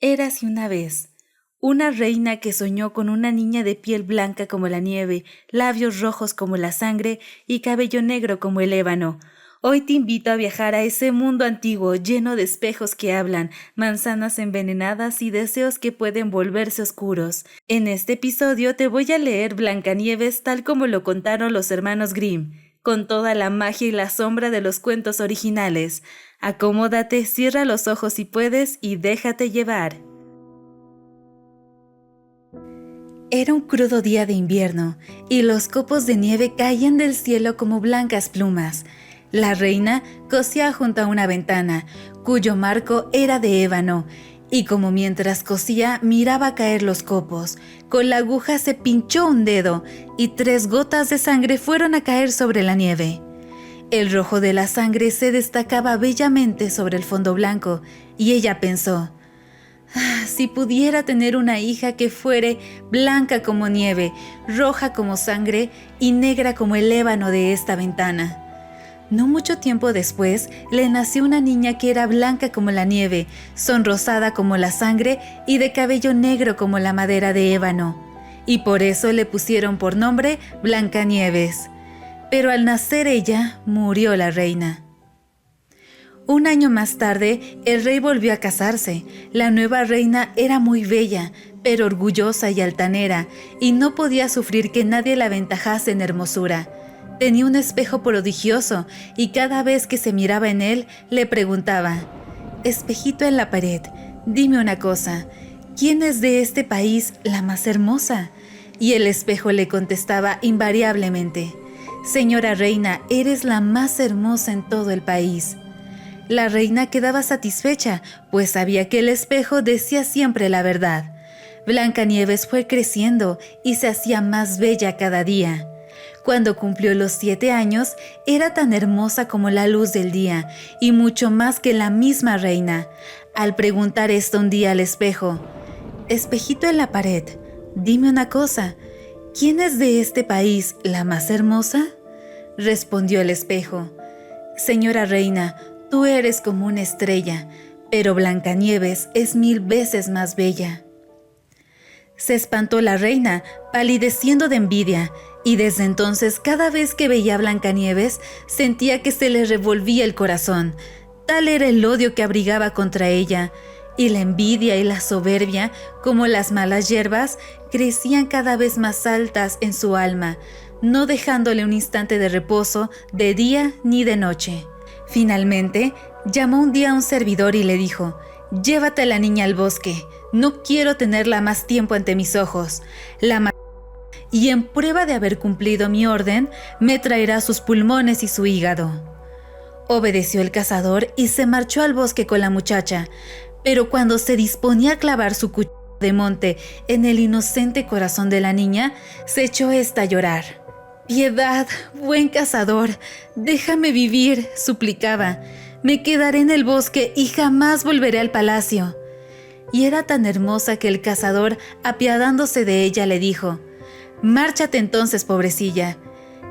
Érase una vez una reina que soñó con una niña de piel blanca como la nieve, labios rojos como la sangre y cabello negro como el ébano. Hoy te invito a viajar a ese mundo antiguo lleno de espejos que hablan, manzanas envenenadas y deseos que pueden volverse oscuros. En este episodio te voy a leer Blancanieves tal como lo contaron los hermanos Grimm, con toda la magia y la sombra de los cuentos originales. Acomódate, cierra los ojos si puedes y déjate llevar. Era un crudo día de invierno, y los copos de nieve caían del cielo como blancas plumas. La reina cosía junto a una ventana, cuyo marco era de ébano, y como mientras cosía miraba caer los copos, con la aguja se pinchó un dedo, y 3 gotas de sangre fueron a caer sobre la nieve. El rojo de la sangre se destacaba bellamente sobre el fondo blanco, y ella pensó: si pudiera tener una hija que fuere blanca como nieve, roja como sangre y negra como el ébano de esta ventana. No mucho tiempo después, le nació una niña que era blanca como la nieve, sonrosada como la sangre y de cabello negro como la madera de ébano. Y por eso le pusieron por nombre Blancanieves. Pero al nacer ella, murió la reina. Un año más tarde, el rey volvió a casarse. La nueva reina era muy bella, pero orgullosa y altanera, y no podía sufrir que nadie la aventajase en hermosura. Tenía un espejo prodigioso, y cada vez que se miraba en él, le preguntaba: «Espejito en la pared, dime una cosa, ¿quién es de este país la más hermosa?». Y el espejo le contestaba invariablemente: «Señora reina, eres la más hermosa en todo el país». La reina quedaba satisfecha, pues sabía que el espejo decía siempre la verdad. Blancanieves fue creciendo y se hacía más bella cada día. Cuando cumplió los 7 años, era tan hermosa como la luz del día, y mucho más que la misma reina. Al preguntar esto un día al espejo: «Espejito en la pared, dime una cosa, ¿quién es de este país la más hermosa?», respondió el espejo: «Señora reina, tú eres como una estrella, pero Blancanieves es 1000 veces más bella». Se espantó la reina, palideciendo de envidia, y desde entonces cada vez que veía a Blancanieves sentía que se le revolvía el corazón. Tal era el odio que abrigaba contra ella, y la envidia y la soberbia, como las malas hierbas, crecían cada vez más altas en su alma, no dejándole un instante de reposo de día ni de noche. Finalmente, llamó un día a un servidor y le dijo: «Llévate a la niña al bosque, no quiero tenerla más tiempo ante mis ojos. Y en prueba de haber cumplido mi orden, me traerá sus pulmones y su hígado». Obedeció el cazador y se marchó al bosque con la muchacha, pero cuando se disponía a clavar su cuchillo de monte en el inocente corazón de la niña, se echó esta a llorar. «Piedad, buen cazador, déjame vivir», suplicaba. «Me quedaré en el bosque y jamás volveré al palacio». Y era tan hermosa que el cazador, apiadándose de ella, le dijo: «Márchate entonces, pobrecilla».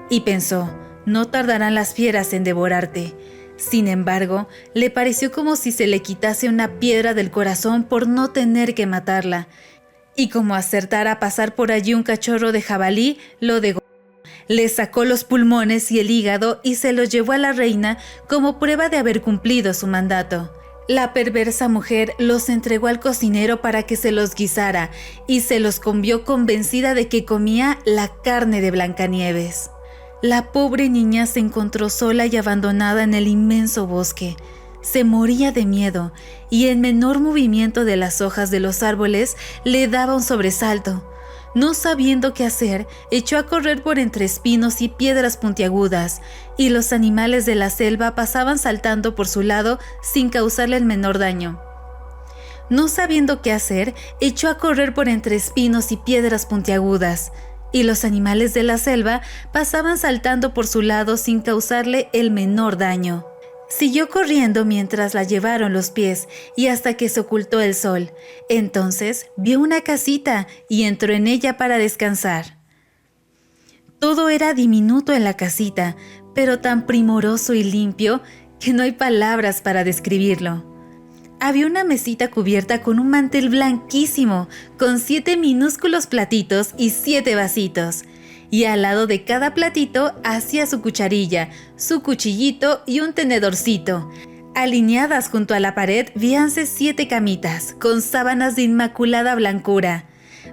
Y pensó: «No tardarán las fieras en devorarte». Sin embargo, le pareció como si se le quitase una piedra del corazón por no tener que matarla. Y como acertara a pasar por allí un cachorro de jabalí, lo degolló. Le sacó los pulmones y el hígado y se los llevó a la reina como prueba de haber cumplido su mandato. La perversa mujer los entregó al cocinero para que se los guisara y se los comió convencida de que comía la carne de Blancanieves. La pobre niña se encontró sola y abandonada en el inmenso bosque. Se moría de miedo y el menor movimiento de las hojas de los árboles le daba un sobresalto. No sabiendo qué hacer, echó a correr por entre espinos y piedras puntiagudas, y los animales de la selva pasaban saltando por su lado sin causarle el menor daño. No sabiendo qué hacer, echó a correr por entre espinos y piedras puntiagudas, y los animales de la selva pasaban saltando por su lado sin causarle el menor daño. Siguió corriendo mientras la llevaron los pies y hasta que se ocultó el sol. Entonces vio una casita y entró en ella para descansar. Todo era diminuto en la casita, pero tan primoroso y limpio que no hay palabras para describirlo. había una mesita cubierta con un mantel blanquísimo, con 7 minúsculos platitos y 7 vasitos. Y al lado de cada platito hacía su cucharilla, su cuchillito y un tenedorcito. Alineadas junto a la pared víanse 7 camitas, con sábanas de inmaculada blancura.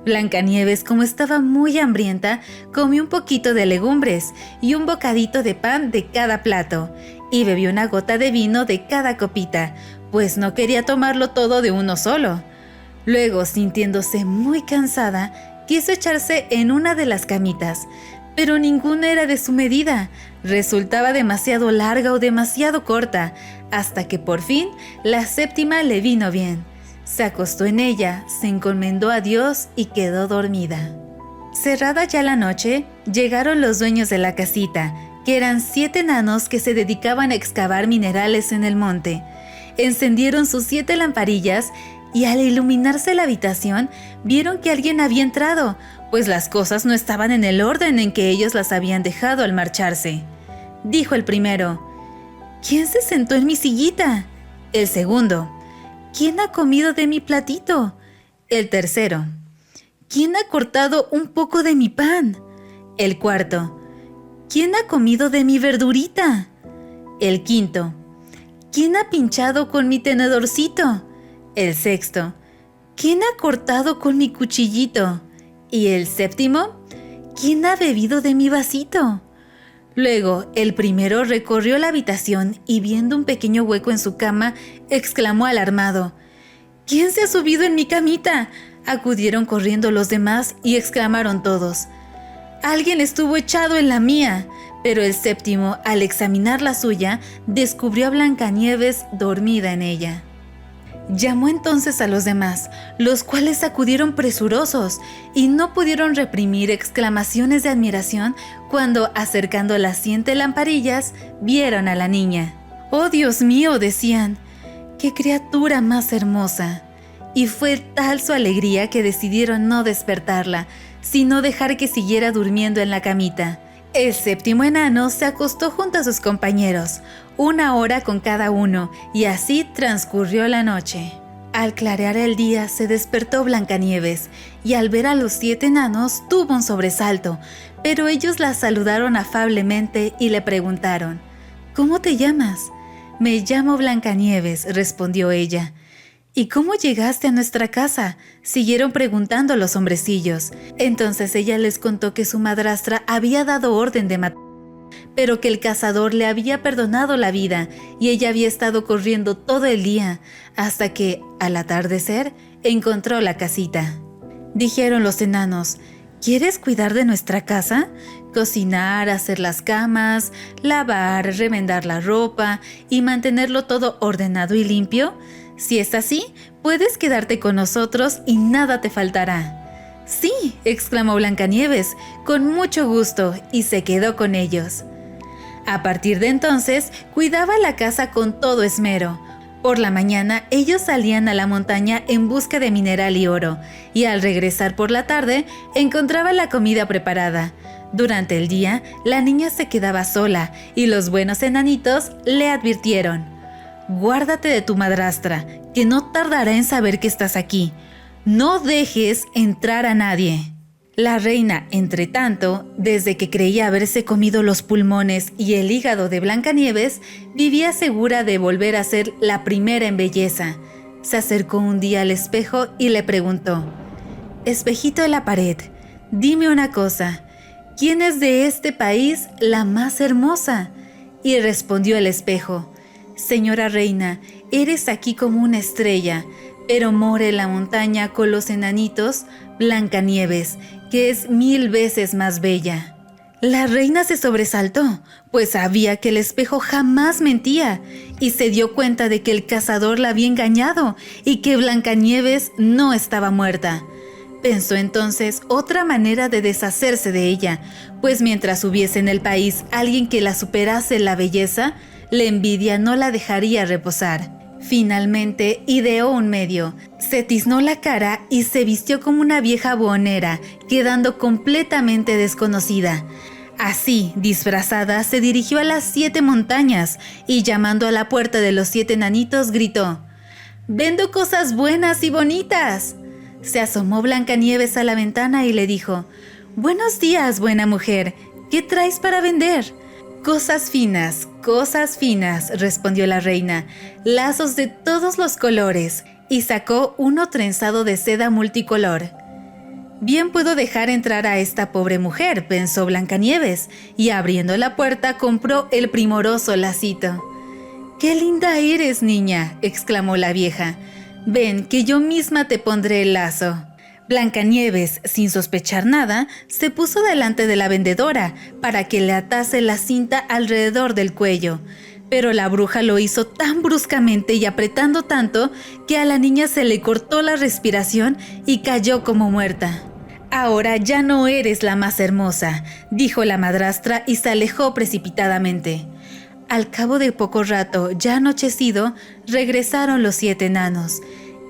Blancanieves, como estaba muy hambrienta, comió un poquito de legumbres y un bocadito de pan de cada plato, y bebió una gota de vino de cada copita, pues no quería tomarlo todo de uno solo. Luego, sintiéndose muy cansada, quiso echarse en una de las camitas, pero ninguna era de su medida. Resultaba demasiado larga o demasiado corta, hasta que por fin la 7ª le vino bien. Se acostó en ella, se encomendó a Dios y quedó dormida. Cerrada ya la noche, llegaron los dueños de la casita, que eran 7 enanos que se dedicaban a excavar minerales en el monte. Encendieron sus 7 lamparillas y al iluminarse la habitación, vieron que alguien había entrado, pues las cosas no estaban en el orden en que ellos las habían dejado al marcharse. Dijo el primero: ¿quién se sentó en mi sillita? El segundo: ¿quién ha comido de mi platito? El tercero: ¿quién ha cortado un poco de mi pan? El cuarto: ¿quién ha comido de mi verdurita? El quinto: ¿quién ha pinchado con mi tenedorcito? El sexto: ¿quién ha cortado con mi cuchillito? Y el séptimo: ¿quién ha bebido de mi vasito? Luego, el primero recorrió la habitación y viendo un pequeño hueco en su cama, exclamó alarmado: ¿quién se ha subido en mi camita? Acudieron corriendo los demás y exclamaron todos: alguien estuvo echado en la mía. Pero el séptimo, al examinar la suya, descubrió a Blancanieves dormida en ella. Llamó entonces a los demás, los cuales acudieron presurosos y no pudieron reprimir exclamaciones de admiración cuando, acercando las 7 lamparillas, vieron a la niña. ¡Oh, Dios mío!, decían, ¡qué criatura más hermosa! Y fue tal su alegría que decidieron no despertarla, sino dejar que siguiera durmiendo en la camita. El 7º enano se acostó junto a sus compañeros, 1 hora con cada uno, y así transcurrió la noche. Al clarear el día se despertó Blancanieves, y al ver a los 7 enanos tuvo un sobresalto, pero ellos la saludaron afablemente y le preguntaron: ¿cómo te llamas? Me llamo Blancanieves, respondió ella. ¿Y cómo llegaste a nuestra casa?, siguieron preguntando los hombrecillos. Entonces ella les contó que su madrastra había dado orden de matar, pero que el cazador le había perdonado la vida y ella había estado corriendo todo el día, hasta que, al atardecer, encontró la casita. Dijeron los enanos: ¿quieres cuidar de nuestra casa? Cocinar, hacer las camas, lavar, remendar la ropa y mantenerlo todo ordenado y limpio. Si es así, puedes quedarte con nosotros y nada te faltará. Sí, exclamó Blancanieves, con mucho gusto, y se quedó con ellos. A partir de entonces, cuidaba la casa con todo esmero. Por la mañana, ellos salían a la montaña en busca de mineral y oro, y al regresar por la tarde, encontraban la comida preparada. Durante el día, la niña se quedaba sola, y los buenos enanitos le advirtieron: guárdate de tu madrastra, que no tardará en saber que estás aquí. No dejes entrar a nadie. La reina, entre tanto, desde que creía haberse comido los pulmones y el hígado de Blancanieves, vivía segura de volver a ser la primera en belleza. Se acercó un día al espejo y le preguntó: espejito de la pared, dime una cosa, ¿quién es de este país la más hermosa? Y respondió el espejo: señora reina, eres aquí como una estrella, pero mora en la montaña con los enanitos Blancanieves, que es 1000 veces más bella. La reina se sobresaltó, pues sabía que el espejo jamás mentía, y se dio cuenta de que el cazador la había engañado y que Blancanieves no estaba muerta. Pensó entonces otra manera de deshacerse de ella, pues mientras hubiese en el país alguien que la superase en la belleza, la envidia no la dejaría reposar. Finalmente ideó un medio, se tiznó la cara y se vistió como una vieja buhonera, quedando completamente desconocida. Así, disfrazada, se dirigió a las 7 montañas y llamando a la puerta de los 7 enanitos gritó: Vendo cosas buenas y bonitas. Se asomó Blancanieves a la ventana y le dijo: Buenos días, buena mujer. ¿Qué traes para vender? Cosas finas, respondió la reina. Lazos de todos los colores. Y sacó uno trenzado de seda multicolor. Bien puedo dejar entrar a esta pobre mujer, pensó Blancanieves, y abriendo la puerta compró el primoroso lacito. ¡Qué linda eres, niña!, exclamó la vieja. Ven, que yo misma te pondré el lazo. Blancanieves, sin sospechar nada, se puso delante de la vendedora para que le atase la cinta alrededor del cuello. Pero la bruja lo hizo tan bruscamente y apretando tanto que a la niña se le cortó la respiración y cayó como muerta. Ahora ya no eres la más hermosa, dijo la madrastra y se alejó precipitadamente. Al cabo de poco rato, ya anochecido, regresaron los 7 enanos.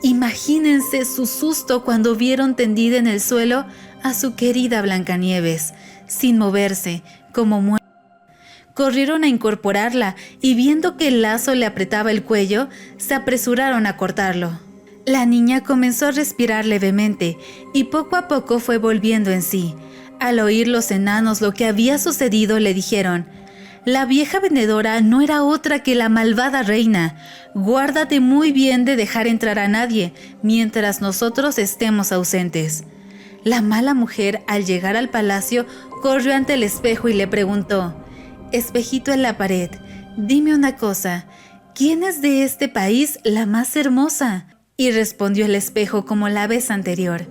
Imagínense su susto cuando vieron tendida en el suelo a su querida Blancanieves, sin moverse, como muerta. Corrieron a incorporarla y viendo que el lazo le apretaba el cuello, se apresuraron a cortarlo. La niña comenzó a respirar levemente y poco a poco fue volviendo en sí. Al oír los enanos lo que había sucedido, le dijeron: La vieja vendedora no era otra que la malvada reina. Guárdate muy bien de dejar entrar a nadie mientras nosotros estemos ausentes. La mala mujer, al llegar al palacio, corrió ante el espejo y le preguntó: Espejito en la pared, dime una cosa, ¿quién es de este país la más hermosa? Y respondió el espejo como la vez anterior: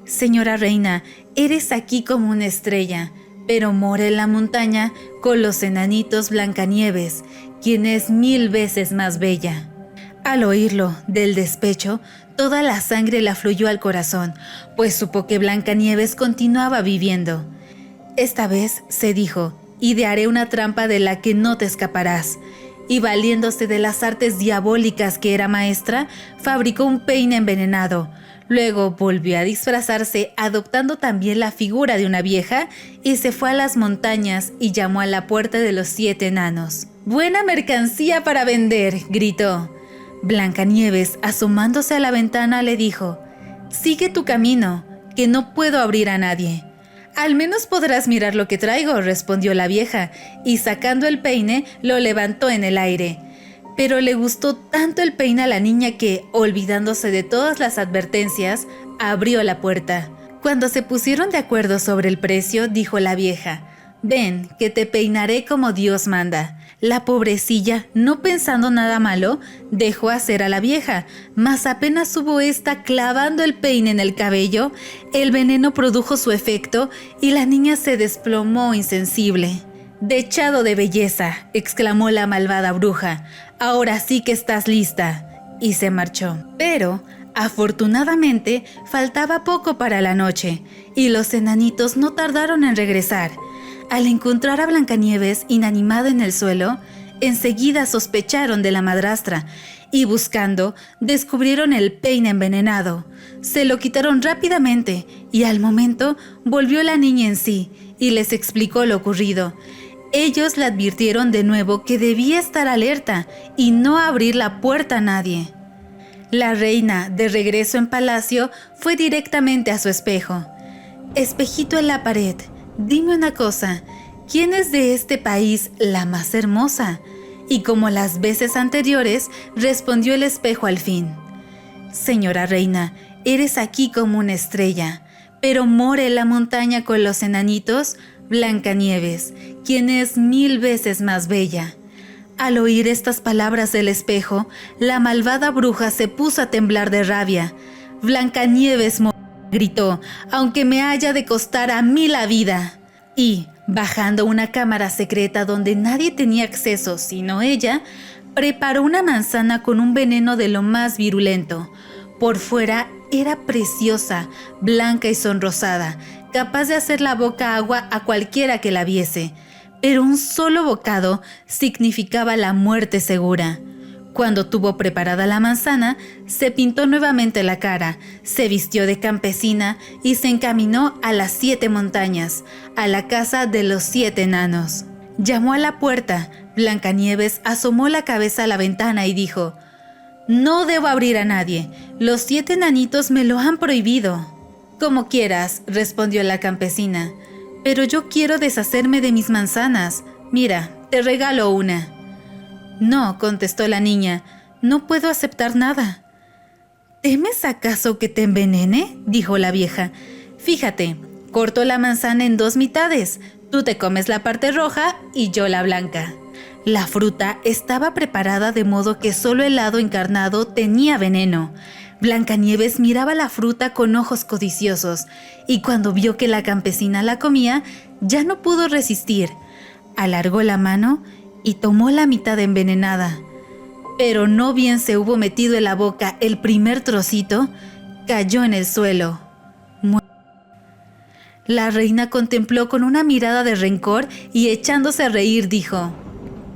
Señora reina, eres aquí como una estrella, pero mora en la montaña con los enanitos Blancanieves, quien es 1000 veces más bella. Al oírlo, del despecho, toda la sangre le afluyó al corazón, pues supo que Blancanieves continuaba viviendo. Esta vez, se dijo, idearé una trampa de la que no te escaparás. Y valiéndose de las artes diabólicas que era maestra, fabricó un peine envenenado. Luego volvió a disfrazarse, adoptando también la figura de una vieja, y se fue a las montañas y llamó a la puerta de los 7 enanos. ¡Buena mercancía para vender!, gritó. Blancanieves, asomándose a la ventana, le dijo: Sigue tu camino, que no puedo abrir a nadie. Al menos podrás mirar lo que traigo, respondió la vieja, y sacando el peine, lo levantó en el aire. Pero le gustó tanto el peine a la niña que, olvidándose de todas las advertencias, abrió la puerta. Cuando se pusieron de acuerdo sobre el precio, dijo la vieja: Ven, que te peinaré como Dios manda. La pobrecilla, no pensando nada malo, dejó hacer a la vieja, mas apenas hubo ésta clavando el peine en el cabello, el veneno produjo su efecto y la niña se desplomó insensible. «Dechado de belleza», exclamó la malvada bruja, «ahora sí que estás lista», y se marchó. Pero, afortunadamente, faltaba poco para la noche, y los enanitos no tardaron en regresar. Al encontrar a Blancanieves inanimada en el suelo, enseguida sospecharon de la madrastra y buscando, descubrieron el peine envenenado. Se lo quitaron rápidamente y al momento volvió la niña en sí y les explicó lo ocurrido. Ellos le advirtieron de nuevo que debía estar alerta y no abrir la puerta a nadie. La reina, de regreso en palacio, fue directamente a su espejo. «Espejito en la pared, dime una cosa, ¿quién es de este país la más hermosa?». Y como las veces anteriores, respondió el espejo al fin: «Señora reina, eres aquí como una estrella, pero mora en la montaña con los enanitos Blancanieves, quien es 1000 veces más bella». Al oír estas palabras del espejo, la malvada bruja se puso a temblar de rabia. «Blancanieves gritó, aunque me haya de costar a mí la vida». Y, bajando a una cámara secreta donde nadie tenía acceso sino ella, preparó una manzana con un veneno de lo más virulento. Por fuera era preciosa, blanca y sonrosada, capaz de hacer la boca agua a cualquiera que la viese. Pero un solo bocado significaba la muerte segura. Cuando tuvo preparada la manzana, se pintó nuevamente la cara, se vistió de campesina y se encaminó a las 7 montañas, a la casa de los 7 enanos. Llamó a la puerta. Blancanieves asomó la cabeza a la ventana y dijo: No debo abrir a nadie. Los 7 enanitos me lo han prohibido. Como quieras, respondió la campesina. Pero yo quiero deshacerme de mis manzanas. Mira, te regalo una. No, contestó la niña, no puedo aceptar nada. ¿Temes acaso que te envenene?, dijo la vieja. Fíjate, corto la manzana en 2 mitades. Tú te comes la parte roja y yo la blanca. La fruta estaba preparada de modo que solo el lado encarnado tenía veneno. Blancanieves miraba la fruta con ojos codiciosos, y cuando vio que la campesina la comía, ya no pudo resistir. Alargó la mano y tomó la mitad envenenada. Pero no bien se hubo metido en la boca el primer trocito, cayó en el suelo. La reina contempló con una mirada de rencor y echándose a reír dijo: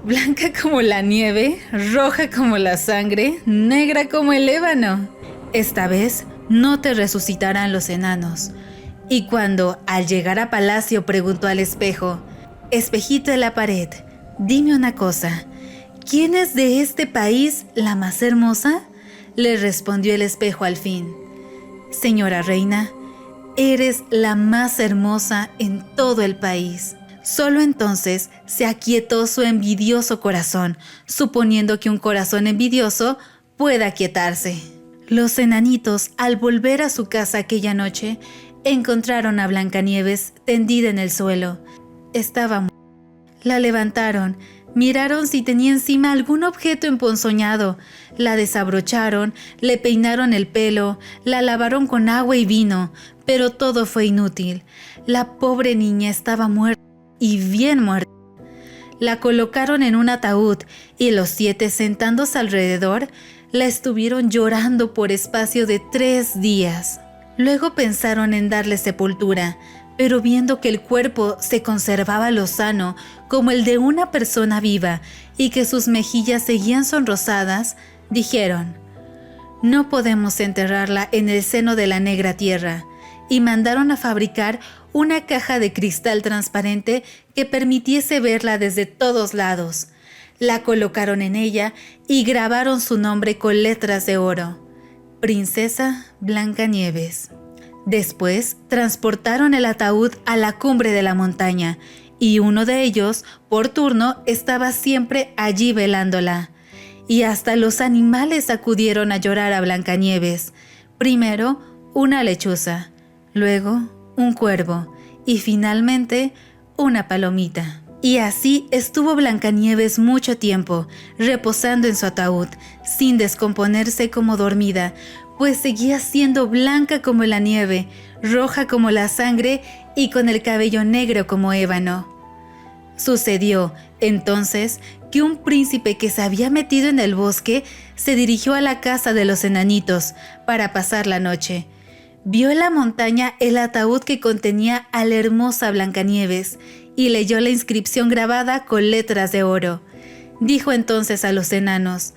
blanca como la nieve, roja como la sangre, negra como el ébano. Esta vez no te resucitarán los enanos. Y cuando, al llegar a palacio, preguntó al espejo: espejito de la pared, dime una cosa, ¿quién es de este país la más hermosa? Le respondió el espejo al fin: señora reina, eres la más hermosa en todo el país. Solo entonces se aquietó su envidioso corazón, suponiendo que un corazón envidioso pueda aquietarse. Los enanitos, al volver a su casa aquella noche, encontraron a Blancanieves tendida en el suelo. Estaba muerta. La levantaron, miraron si tenía encima algún objeto emponzoñado, la desabrocharon, le peinaron el pelo, la lavaron con agua y vino, pero todo fue inútil. La pobre niña estaba muerta, y bien muerta. La colocaron en un ataúd, y los 7, sentándose alrededor, la estuvieron llorando por espacio de 3 días. Luego pensaron en darle sepultura, pero viendo que el cuerpo se conservaba lozano como el de una persona viva y que sus mejillas seguían sonrosadas, dijeron: no podemos enterrarla en el seno de la negra tierra, y mandaron a fabricar una caja de cristal transparente que permitiese verla desde todos lados. La colocaron en ella y grabaron su nombre con letras de oro: Princesa Blancanieves. Después transportaron el ataúd a la cumbre de la montaña, y uno de ellos, por turno, estaba siempre allí velándola. Y hasta los animales acudieron a llorar a Blancanieves. Primero una lechuza, luego un cuervo y finalmente una palomita. Y así estuvo Blancanieves mucho tiempo, reposando en su ataúd, sin descomponerse como dormida, pues seguía siendo blanca como la nieve, roja como la sangre y con el cabello negro como ébano. Sucedió, entonces, que un príncipe que se había metido en el bosque se dirigió a la casa de los enanitos para pasar la noche. Vio en la montaña el ataúd que contenía a la hermosa Blancanieves y leyó la inscripción grabada con letras de oro. Dijo entonces a los enanos: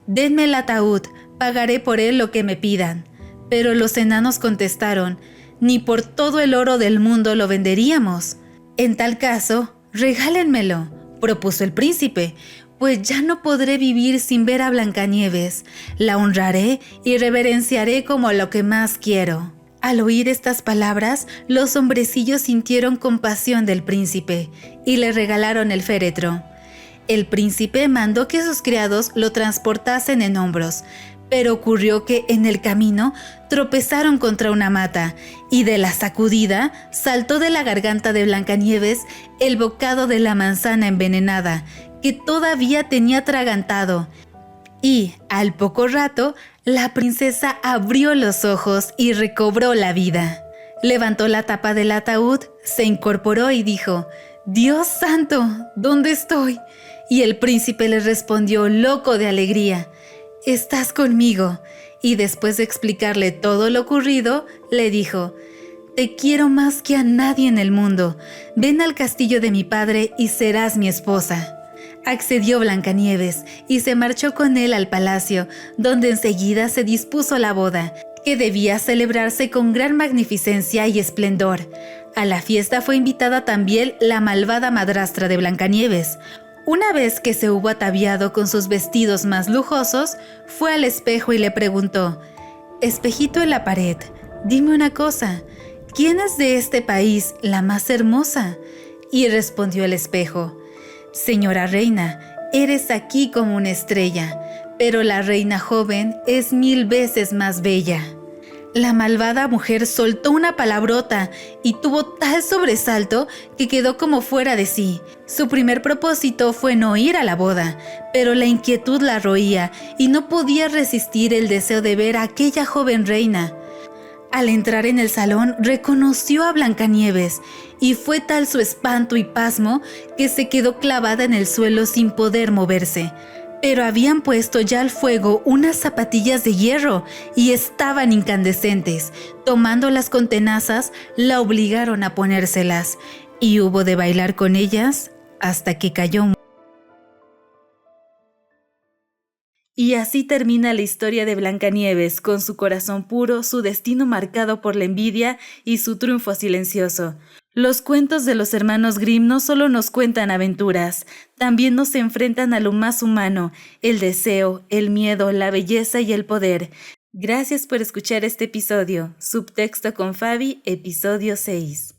denme el ataúd, pagaré por él lo que me pidan. Pero los enanos contestaron: ni por todo el oro del mundo lo venderíamos. En tal caso, regálenmelo, propuso el príncipe, pues ya no podré vivir sin ver a Blancanieves. La honraré y reverenciaré como lo que más quiero. Al oír estas palabras, los hombrecillos sintieron compasión del príncipe y le regalaron el féretro. El príncipe mandó que sus criados lo transportasen en hombros, pero ocurrió que en el camino tropezaron contra una mata y de la sacudida saltó de la garganta de Blancanieves el bocado de la manzana envenenada que todavía tenía atragantado. Y, al poco rato, la princesa abrió los ojos y recobró la vida. Levantó la tapa del ataúd, se incorporó y dijo: «Dios santo, ¿dónde estoy?». Y el príncipe le respondió, loco de alegría: «Estás conmigo». Y después de explicarle todo lo ocurrido, le dijo: «Te quiero más que a nadie en el mundo. Ven al castillo de mi padre y serás mi esposa». Accedió Blancanieves y se marchó con él al palacio, donde enseguida se dispuso la boda, que debía celebrarse con gran magnificencia y esplendor. A la fiesta fue invitada también la malvada madrastra de Blancanieves, Una vez que se hubo ataviado con sus vestidos más lujosos, fue al espejo y le preguntó: «Espejito en la pared, dime una cosa, ¿quién es de este país la más hermosa?». Y respondió el espejo: «Señora reina, eres aquí como una estrella, pero la reina joven es 1000 veces más bella». La malvada mujer soltó una palabrota y tuvo tal sobresalto que quedó como fuera de sí. Su primer propósito fue no ir a la boda, pero la inquietud la roía y no podía resistir el deseo de ver a aquella joven reina. Al entrar en el salón, reconoció a Blancanieves, y fue tal su espanto y pasmo que se quedó clavada en el suelo sin poder moverse. Pero habían puesto ya al fuego unas zapatillas de hierro y estaban incandescentes. Tomándolas con tenazas, la obligaron a ponérselas, y hubo de bailar con ellas hasta que cayó. Y así termina la historia de Blancanieves, con su corazón puro, su destino marcado por la envidia y su triunfo silencioso. Los cuentos de los hermanos Grimm no solo nos cuentan aventuras, también nos enfrentan a lo más humano, el deseo, el miedo, la belleza y el poder. Gracias por escuchar este episodio. Subtexto con Fabi, episodio 6.